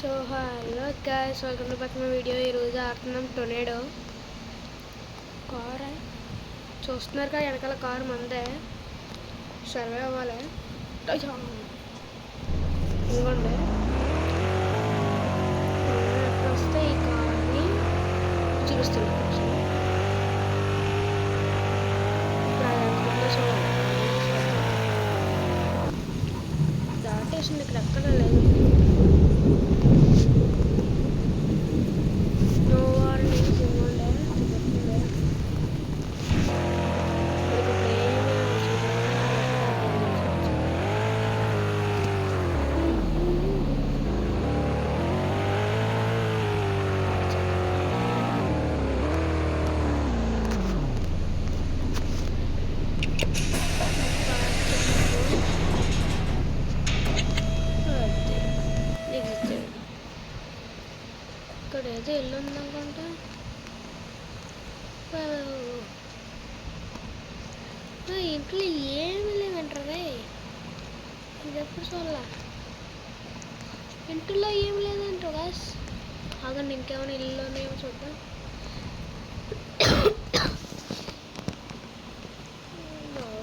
So hello guys, welcome to back my video. ఈరోజు ఆడుతున్నాం టొర్నేడో car. చూస్తున్నారు కదా, వెనకాల కారు మందే. సర్వే అవ్వాలి. ఇదిగోండి, ఎప్పుడు వస్తే ఈ కార్ని చూపిస్తున్నాను. ఇప్పుడు చూడాలి. దాటేసింది, ఇక్కడ ఎక్కడ లేదు. ఇక్కడ ఏదో ఇల్లు ఉందనుకుంటా. ఇంట్లో ఏమి లేవంటారే. ఇది ఎప్పుడు చూడాల. ఇంట్లో ఏమి లేదంటారు గాస్. ఆగండి, ఇంకేమైనా ఇల్లునేమో చూద్దాం.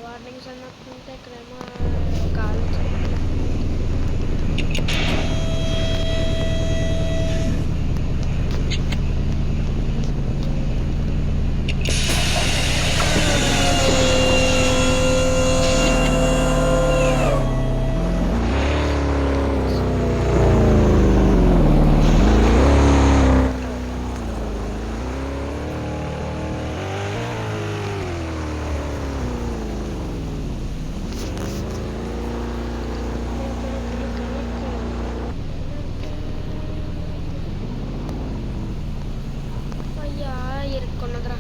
వార్నింగ్స్ అన్నట్టుంటే ఇక్కడేమో కాలు. ఇరుక్కున్నదిరా.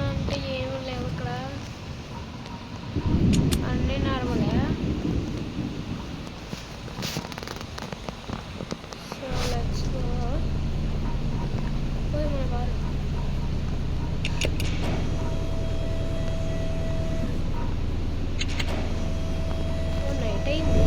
అంటే ఏమి లేవు ఇక్కడ, అన్నీ నార్మలే. So let's go. పోయి మన కారు. నైట్ అయింది.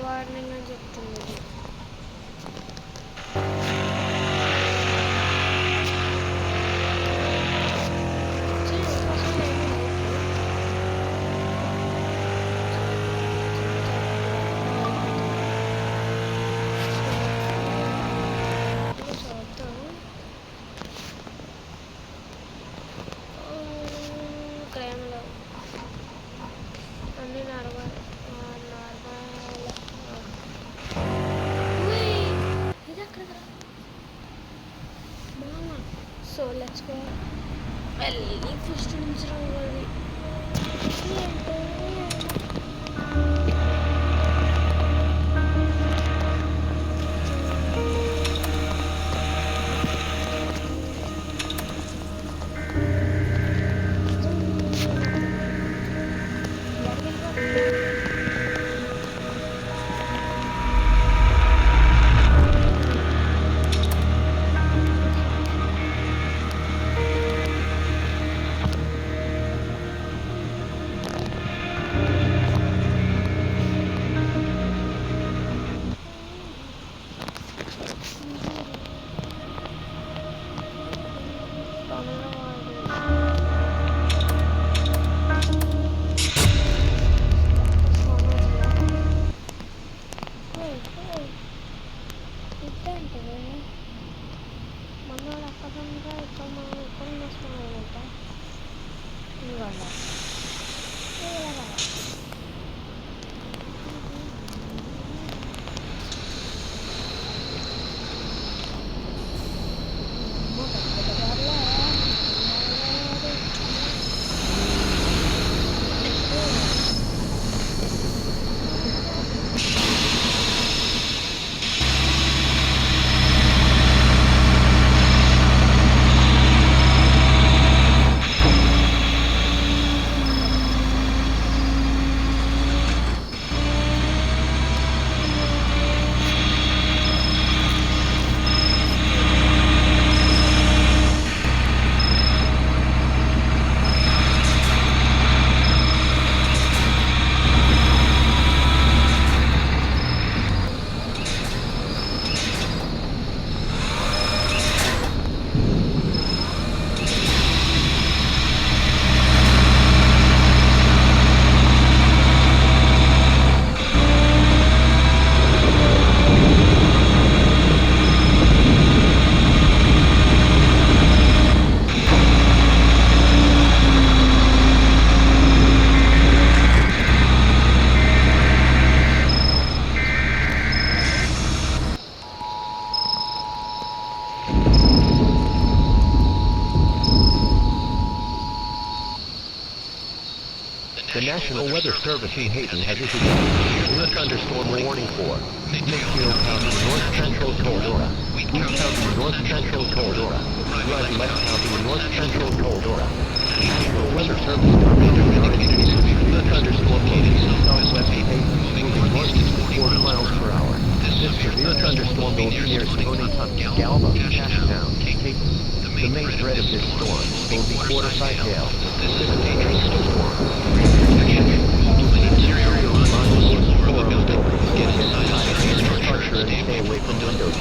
వార్నింగ్ అని చెప్తుంది. క్రైమ్లో అన్నీ నార్మల్. So let's go. వెళ్ళి ఫస్ట్ నుంచి రావాలి. The National Weather Service in Hayden has issued a thunderstorm warning for Midfield County, North Central Coldora, Wheat County, North Central Coldora, Red Lake County, North Central Coldora. The National Weather Service indicated the thunderstorm cadence southwest of Hayden, moving north to 40 miles per hour. This severe thunderstorm will be near Stony Hunt, Galva, Cashtown, Hayden. The main threat of this storm will be quarter-side hail. This is a dangerous storm. Interior lines or of buildings get inside the structure and stay away from windows.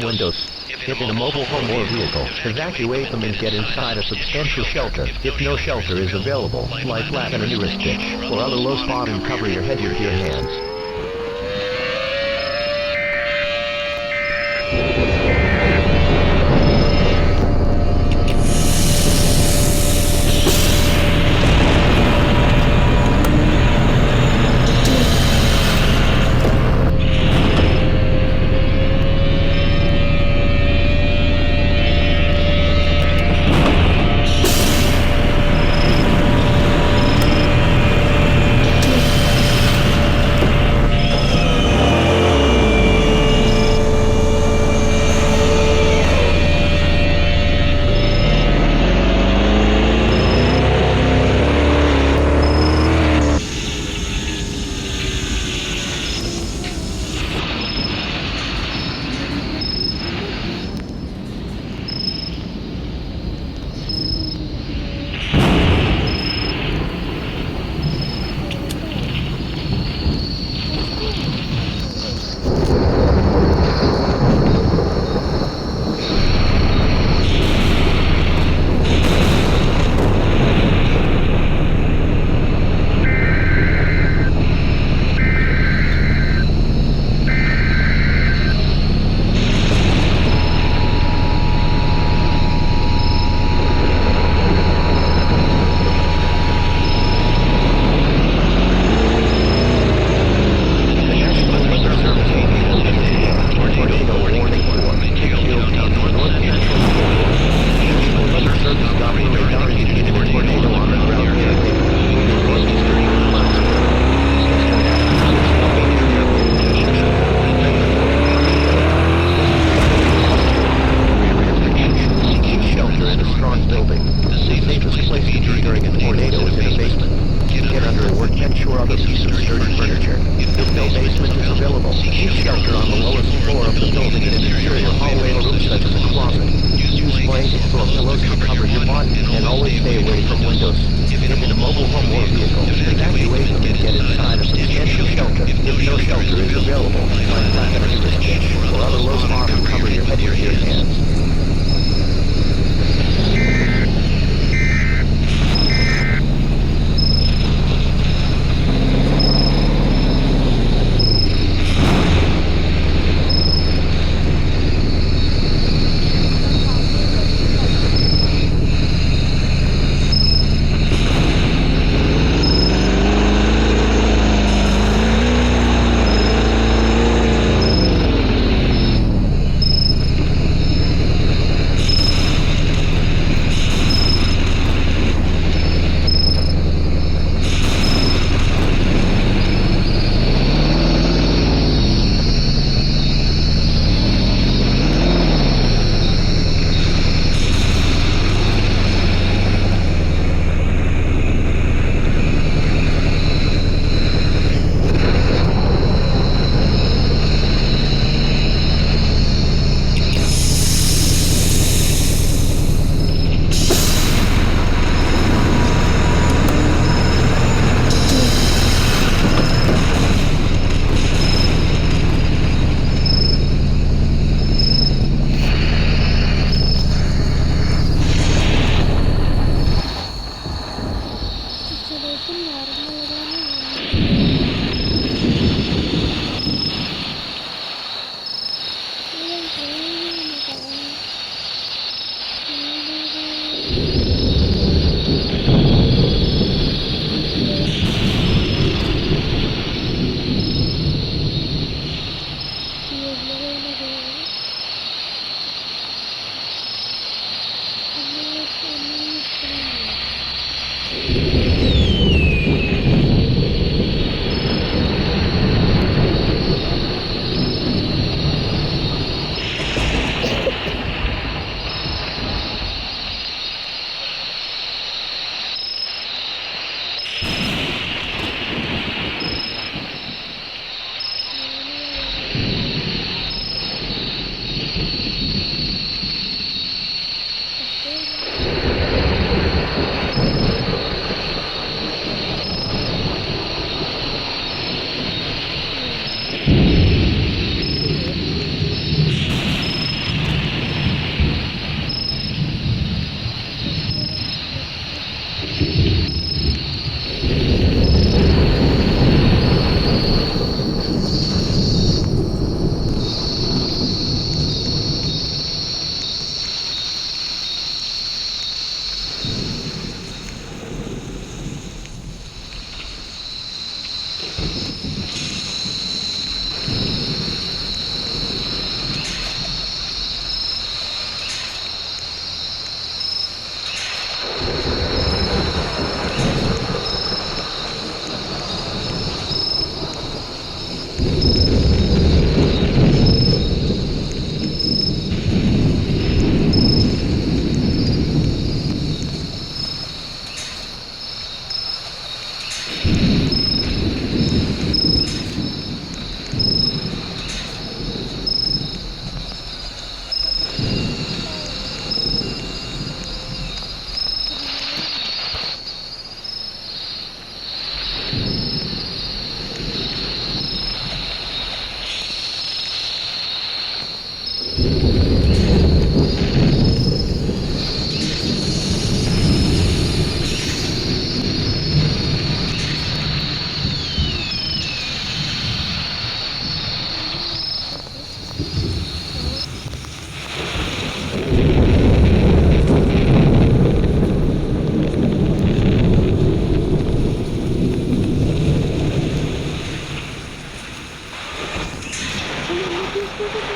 Windows. If in a mobile home or vehicle, evacuate them and get inside a substantial shelter. If no shelter is available, lie flat on a nearest ditch or other low spot and cover your head with your hands. Let's go.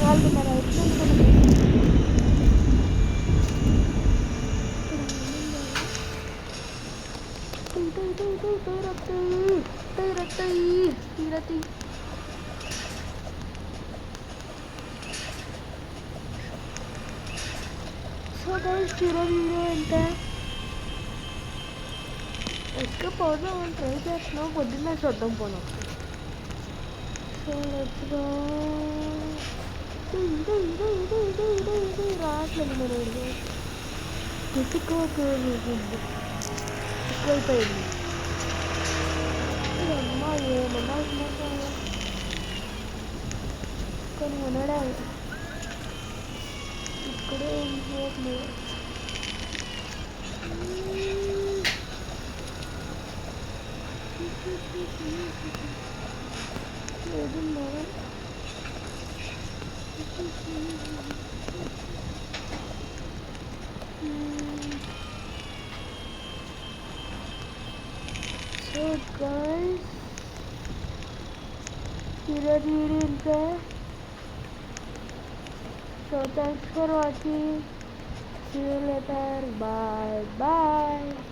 నాలుగున్నర అవుతుంది తీరతి so guys ఈరోజు video అంటే ఎక్కువ పోదాం try చేస్తున్నాం పొద్దున్నే చూద్దాం పోదాం సో లెట్స్ గో రావట్లేదు మన ఎక్కువైపోయింది అమ్మా ఏమన్నా కొన్ని ఉండడాలి ఇక్కడే ఏం చేయట్లేదు ఏదున్నా So guys, ఈరోజు వీడియో ఇంతే. So thanks for watching. See you later. Bye bye.